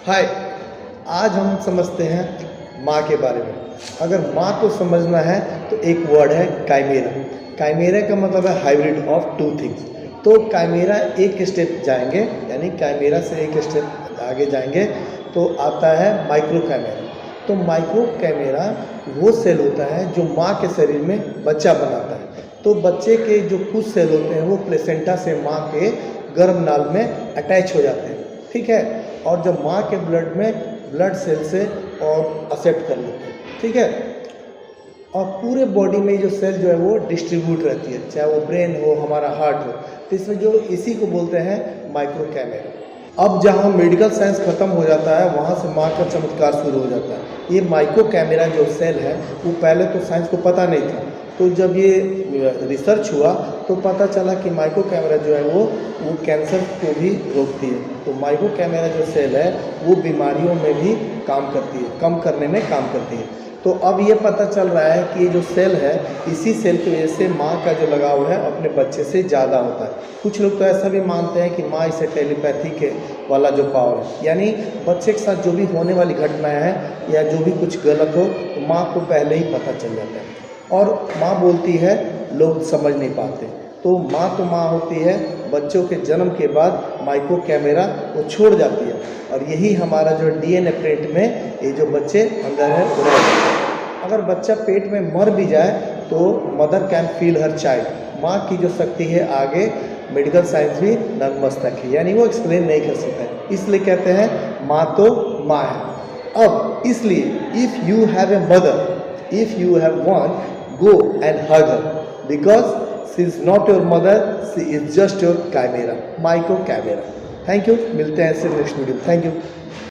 हाय। आज हम समझते हैं माँ के बारे में। अगर माँ को समझना है तो एक वर्ड है काइमेरा। काइमेरा का मतलब है हाइब्रिड ऑफ टू थिंग्स। तो काइमेरा एक स्टेप जाएंगे, यानी काइमेरा से एक स्टेप आगे जाएंगे तो आता है माइक्रो कैमेरा। तो माइक्रो कैमेरा वो सेल होता है जो माँ के शरीर में बच्चा बनाता है। तो बच्चे के जो कुछ सेल होते हैं वो प्लेसेंटा से माँ के गर्भनाल में अटैच हो जाते हैं, ठीक है। और जब माँ के ब्लड में ब्लड सेल से और एक्सेप्ट कर लेते हैं, ठीक है। और पूरे बॉडी में जो सेल जो है वो डिस्ट्रीब्यूट रहती है, चाहे वो ब्रेन हो, हमारा हार्ट हो। तो इसमें जो इसी को बोलते हैं माइक्रो कैमेरा। अब जहाँ मेडिकल साइंस ख़त्म हो जाता है वहाँ से माँ का चमत्कार शुरू हो जाता है। ये माइक्रो कैमेरा जो सेल है वो पहले तो साइंस को पता नहीं था। तो जब ये रिसर्च हुआ तो पता चला कि माइक्रो कैमेरा जो है वो कैंसर को भी रोकती है। तो माइक्रो कैमेरा जो सेल है वो बीमारियों में भी काम करती है, कम करने में काम करती है। तो अब ये पता चल रहा है कि ये जो सेल है, इसी सेल की वजह से माँ का जो लगाव है अपने बच्चे से ज़्यादा होता है। कुछ लोग तो ऐसा भी मानते हैं कि माँ इसे टेलीपैथी के वाला जो पावर है, यानी बच्चे के साथ जो भी होने वाली घटनाएं हैं या जो भी कुछ गलत हो तो माँ को पहले ही पता चल जाता है। और माँ बोलती है, लोग समझ नहीं पाते। तो माँ होती है, बच्चों के जन्म के बाद माइक्रो कैमेरा वो छोड़ जाती है और यही हमारा जो डीएनए प्रिंट में ये जो बच्चे अंदर है वो रह जाते हैं। अगर बच्चा पेट में मर भी जाए तो mother can feel her child. माँ की जो शक्ति है आगे मेडिकल साइंस भी नतमस्तक है, यानी वो एक्सप्लेन नहीं कर सकता है। इसलिए कहते हैं माँ तो माँ है। अब इसलिए if you have a mother, if you have one, go and hug her because she is not your mother, she is just your chimera, micro chimera. Thank you, मिलते हैं ऐसे नेक्स्ट वीडियो। Thank you.